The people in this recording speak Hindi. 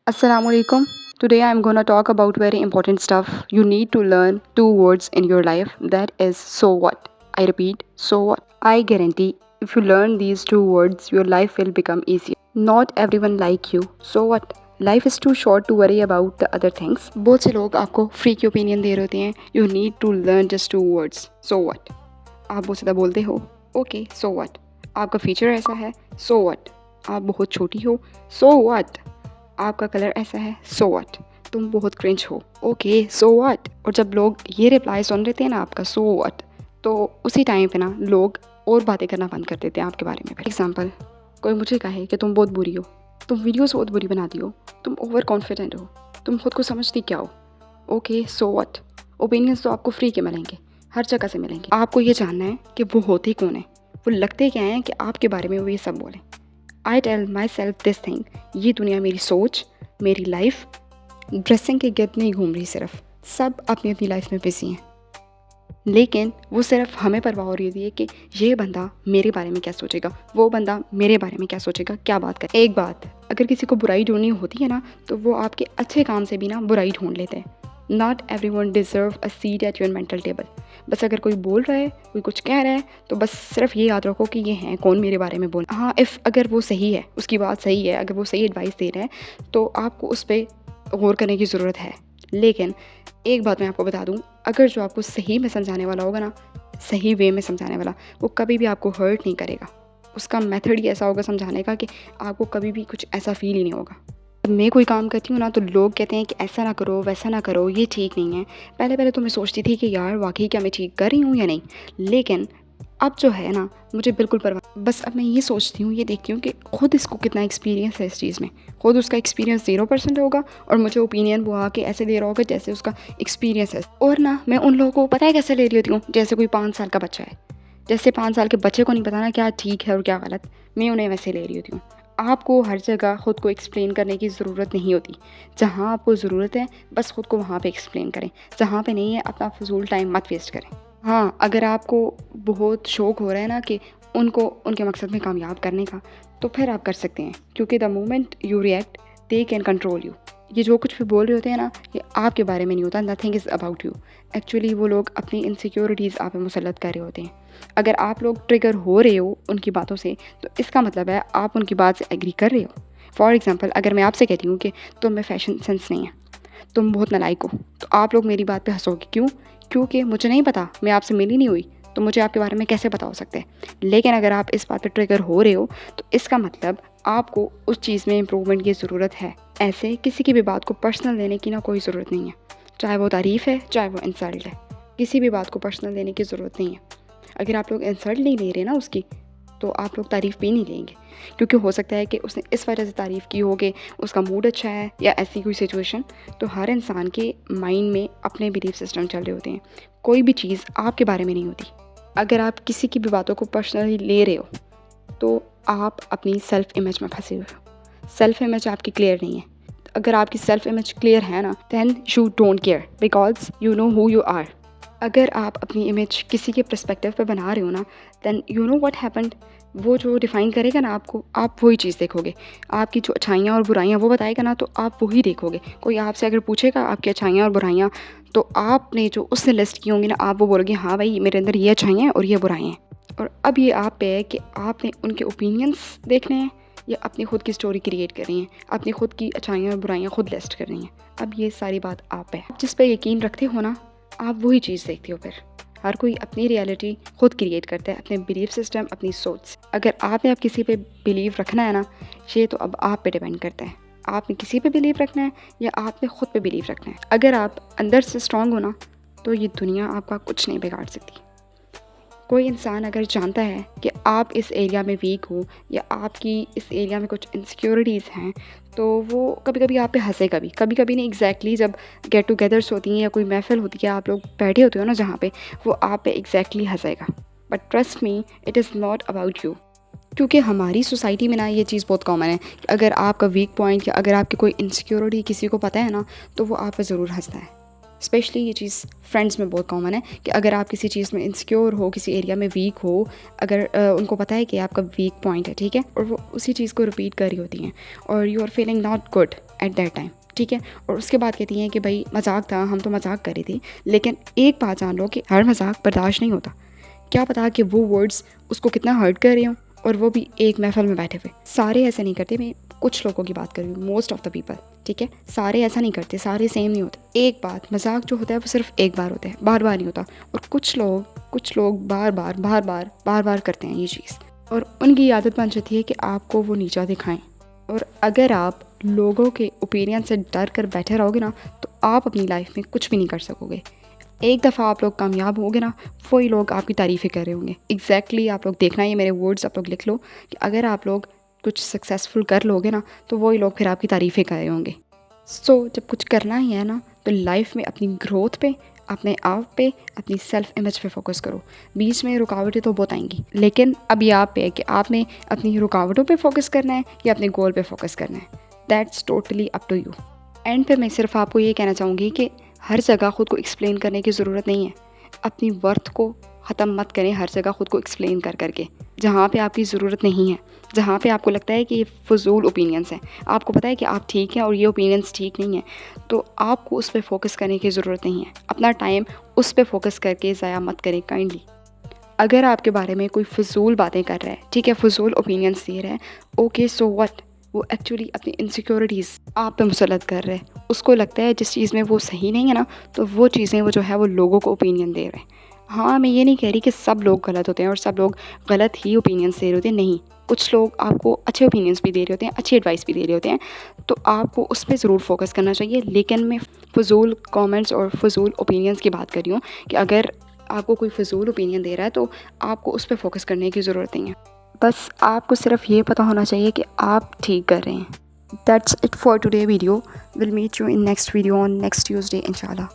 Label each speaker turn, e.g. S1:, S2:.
S1: Assalamualaikum. Today I'm gonna talk about very important stuff. You need to learn two words in your life. That is so what. I repeat, so what. I guarantee if you learn these two words, your life will become easier. Not everyone like you. So what? Life is too short to worry about the other things. बहुत से लोग आपको फ्री की ओपिनियन दे रहे होते हैं. You need to learn just two words. So what? आप बहुत ज़्यादा बोलते हो. Okay, so what? आपका फीचर ऐसा है. So what? आप बहुत छोटी हो. So what? आपका कलर ऐसा है. So what. तुम बहुत क्रिंज हो. Okay so what. और जब लोग ये रिप्लाई सुन लेते हैं ना आपका सो व्हाट, तो उसी टाइम पे ना लोग और बातें करना बंद कर देते हैं आपके बारे में. फॉर एग्जाम्पल, कोई मुझे कहे कि तुम बहुत बुरी हो, तुम वीडियोस बहुत बुरी बनाती हो, तुम ओवर कॉन्फिडेंट हो, तुम खुद को समझती क्या हो. Okay so what. ओपिनियंस तो आपको फ्री के मिलेंगे, हर जगह से मिलेंगे. आपको ये जानना है कि वो होते कौन है, वो लगते क्या हैं कि आपके बारे में वो ये सब बोलें. I tell myself this thing. ये दुनिया मेरी सोच, मेरी लाइफ ड्रेसिंग के गिर्द नहीं घूम रही. सिर्फ सब अपनी अपनी लाइफ में बिजी हैं, लेकिन वो सिर्फ हमें परवाह हो रही है कि ये बंदा मेरे बारे में क्या सोचेगा, वो बंदा मेरे बारे में क्या सोचेगा, क्या बात कर. एक बात, अगर किसी को बुराई ढूंढनी होती है ना, तो वो आपके अच्छे काम से भी ना बुराई ढूंढ लेते हैं. Not every one deserve a seat at your mental table. बस अगर कोई बोल रहा है, कोई कुछ कह रहा है, तो बस सिर्फ ये याद रखो कि ये हैं कौन मेरे बारे में बोल. हाँ, अगर वो सही है, उसकी बात सही है, अगर वो सही एडवाइस दे रहा है, तो आपको उस पर गौर करने की ज़रूरत है. लेकिन एक बात मैं आपको बता दूं, अगर जो आपको सही में समझाने वाला होगा ना, सही वे में समझाने वाला, वो कभी भी आपको हर्ट नहीं करेगा. उसका मेथड ही ऐसा होगा समझाने का कि आपको कभी भी कुछ ऐसा फील ही नहीं होगा. मैं कोई काम करती हूँ ना, तो लोग कहते हैं कि ऐसा ना करो, वैसा ना करो, ये ठीक नहीं है. पहले पहले तो मैं सोचती थी कि यार वाकई क्या मैं ठीक कर रही हूँ या नहीं. लेकिन अब जो है ना, मुझे बिल्कुल परवाह. बस अब मैं ये सोचती हूँ, ये देखती हूँ कि खुद इसको कितना एक्सपीरियंस है इस चीज़ में. खुद उसका एक्सपीरियंस 0% होगा और मुझे ओपिनियन वो आके ऐसे दे रहा होगा जैसे उसका एक्सपीरियंस है. और ना मैं उन लोगों को पता है कैसे ले रही होती हूँ, जैसे कोई 5 साल का बच्चा है. जैसे 5 साल के बच्चे को नहीं पता ना क्या ठीक है और क्या गलत, मैं उन्हें वैसे ले रही होती हूँ. आपको हर जगह ख़ुद को एक्सप्लेन करने की ज़रूरत नहीं होती. जहाँ आपको ज़रूरत है बस ख़ुद को वहाँ पे एक्सप्लेन करें. जहाँ पे नहीं है अपना फजूल टाइम मत वेस्ट करें. हाँ, अगर आपको बहुत शौक़ हो रहा है ना कि उनको उनके मकसद में कामयाब करने का, तो फिर आप कर सकते हैं, क्योंकि the moment you react they can control you. ये जो कुछ भी बोल रहे होते हैं ना, ये आपके बारे में नहीं होता. Nothing is about you. Actually वो लोग अपनी इनसिक्योरिटीज़ आप पे मुसल्लत कर रहे होते हैं. अगर आप लोग ट्रिगर हो रहे हो उनकी बातों से, तो इसका मतलब है आप उनकी बात से एग्री कर रहे हो. फॉर एग्ज़ाम्पल, अगर मैं आपसे कहती हूँ कि तुम में फ़ैशन सेंस नहीं है, तुम बहुत नालायक हो, तो आप लोग मेरी बात पे हंसोगे. क्यों? क्योंकि मुझे नहीं पता, मैं आपसे मिली नहीं हुई, तो मुझे आपके बारे में कैसे पता हो सकता है. लेकिन अगर आप इस बात पे ट्रिगर हो रहे हो, तो इसका मतलब आपको उस चीज़ में इम्प्रूवमेंट की ज़रूरत है. ऐसे किसी की भी बात को पर्सनल लेने की ना कोई ज़रूरत नहीं है. चाहे वो तारीफ़ है, चाहे वो इंसल्ट है, किसी भी बात को पर्सनल लेने की ज़रूरत नहीं है. अगर आप लोग इंसल्ट नहीं ले रहे ना उसकी, तो आप लोग तारीफ़ भी नहीं लेंगे, क्योंकि हो सकता है कि उसने इस वजह से तारीफ़ की हो कि उसका मूड अच्छा है या ऐसी कोई सिचुएशन. तो हर इंसान के माइंड में अपने बिलीफ सिस्टम चल रहे होते हैं. कोई भी चीज़ आपके बारे में नहीं होती. अगर आप किसी की भी बातों को पर्सनली ले रहे हो, तो आप अपनी सेल्फ इमेज में फंसे हुए हो. सेल्फ इमेज आपकी क्लियर नहीं है. अगर आपकी सेल्फ इमेज क्लियर है ना, then you don't care, because you know who you are. अगर आप अपनी इमेज किसी के पर्सपेक्टिव पे बना रहे हो ना, then you know what happened. वो जो डिफ़ाइन करेगा ना आपको, आप वही चीज़ देखोगे. आपकी जो अच्छाइयाँ और बुराइयाँ वो बताएगा ना, तो आप वही देखोगे. कोई आपसे अगर पूछेगा आपकी अच्छाइयाँ और बुराइयाँ, तो आपने जो उसने लिस्ट की होंगी ना, आप वो बोलोगे हाँ भाई मेरे अंदर ये अच्छाइयाँ हैं और ये बुराइयाँ हैं. और अब ये आप पे है कि आपने उनके ओपिनियंस देखने हैं या अपनी खुद की स्टोरी क्रिएट करनी है, अपनी खुद की अच्छाइयाँ और बुराइयाँ खुद लिस्ट करनी है. अब ये सारी बात आप पे है. जिस पे यकीन रखते हो ना, आप वही चीज़ देखते हो. फिर हर कोई अपनी रियलिटी खुद क्रिएट करता है, अपने बिलीफ सिस्टम, अपनी सोच. अगर आपने अब किसी पे बिलीव रखना है ना, ये तो अब आप पे डिपेंड करता है. आपने किसी पे बिलीव रखना है या आपने खुद पे बिलीव रखना है. अगर आप अंदर से स्ट्रांग हो ना, तो ये दुनिया आपका कुछ नहीं बिगाड़ सकती. कोई इंसान अगर जानता है कि आप इस एरिया में वीक हो या आपकी इस एरिया में कुछ इनसिक्योरिटीज़ हैं, तो वो कभी कभी आप पे हंसेगा भी. कभी कभी नहीं, एग्जैक्टली जब गेट टुगेदर्स होती हैं या कोई महफिल होती है, आप लोग बैठे होते हो ना जहाँ पे, वो आप पे एग्जैक्टली हंसेगा. But trust me, it is not about you. क्योंकि हमारी सोसाइटी में ना ये चीज़ बहुत कॉमन है कि अगर आपका वीक पॉइंट या अगर आपकी कोई इनसिक्योरिटी किसी को पता है ना, तो वो आप पे ज़रूर हंसता है. स्पेशली ये चीज़ फ्रेंड्स में बहुत कॉमन है कि अगर आप किसी चीज़ में इनसिक्योर हो, किसी एरिया में वीक हो, अगर उनको पता है कि आपका वीक पॉइंट है, ठीक है, और वो उसी चीज़ को रिपीट कर रही होती हैं और you are feeling not good, at that time, ठीक है। और उसके बाद कहती हैं कि भाई मजाक था, हम तो मजाक कर रहे थे। लेकिन एक बात जान लो कि हर मजाक बर्दाश्त नहीं होता। क्या पता कि वो वर्ड्स उसको कितना हर्ट कर रहे हों, और वो भी एक महफिल में बैठे हुए। सारे ऐसे नहीं करते, मैं कुछ लोगों की बात कर रही हूँ, मोस्ट ऑफ द पीपल, ठीक है। सारे ऐसा नहीं करते, सारे सेम नहीं होते। एक बात, मजाक जो होता है वो सिर्फ एक बार होता है, बार बार नहीं होता। और कुछ लोग बार बार करते हैं ये चीज़, और उनकी आदत बन जाती है कि आपको वो नीचा दिखाएं। और अगर आप लोगों के ओपिनियन से डर कर बैठे रहोगे ना, तो आप अपनी लाइफ में कुछ भी नहीं कर सकोगे। एक दफ़ा आप लोग कामयाब होगे ना, वही लोग आपकी तारीफ़ें कर रहे होंगे। एग्जैक्टली आप लोग देखना, ये मेरे वर्ड्स आप लोग लिख लो कि अगर आप लोग कुछ सक्सेसफुल कर लोगे ना, तो वही लोग फिर आपकी तारीफ़ें कर रहे होंगे। सो जब कुछ करना ही है ना, तो लाइफ में अपनी ग्रोथ पे, अपने आप पे, अपनी सेल्फ इमेज पे फोकस करो। बीच में रुकावटें तो बहुत आएंगी, लेकिन अब ये आप पे है कि आपने अपनी रुकावटों पे फोकस करना है या अपने गोल पे फोकस करना है। That's totally up to you. And पे मैं सिर्फ आपको ये कहना चाहूँगी कि हर जगह ख़ुद को एक्सप्लेन करने की ज़रूरत नहीं है। अपनी वर्थ को ख़त्म मत करें हर जगह ख़ुद को एक्सप्लेन कर करके। जहाँ पे आपकी ज़रूरत नहीं है, जहाँ पे आपको लगता है कि ये फजूल ओपिनियंस हैं, आपको पता है कि आप ठीक हैं और ये ओपिनियंस ठीक नहीं है, तो आपको उस पर फोकस करने की ज़रूरत नहीं है। अपना टाइम उस पर फोकस करके ज़ाया मत करें काइंडली। अगर आपके बारे में कोई फजूल बातें कर रहा है, ठीक है, फजूल ओपिनियंस दे रहा है, ओके सो व्हाट। वो एक्चुअली अपनी इनसिक्योरिटीज़ आप पे मुसलत कर रहे हैं। उसको लगता है जिस चीज़ में वो सही नहीं है ना, तो वो चीज़ें वो जो है वो लोगों को ओपिनियन दे रहे हैं। हाँ, मैं ये नहीं कह रही कि सब लोग गलत होते हैं और सब लोग गलत ही ओपिनियंस दे रहे होते हैं, नहीं। कुछ लोग आपको अच्छे ओपिनियंस भी दे रहे होते हैं, अच्छी एडवाइस भी दे रहे होते हैं, तो आपको उस पर ज़रूर फोकस करना चाहिए। लेकिन मैं फजूल कमेंट्स और फजूल ओपिनियंस की बात कर रही हूँ कि अगर आपको कोई फजूल ओपिनियन दे रहा है तो आपको उस पर फोकस करने की ज़रूरत नहीं है। बस आपको सिर्फ ये पता होना चाहिए कि आप ठीक कर रहे हैं। That's it for today video. Will meet you in next video on next Tuesday इंशाल्लाह।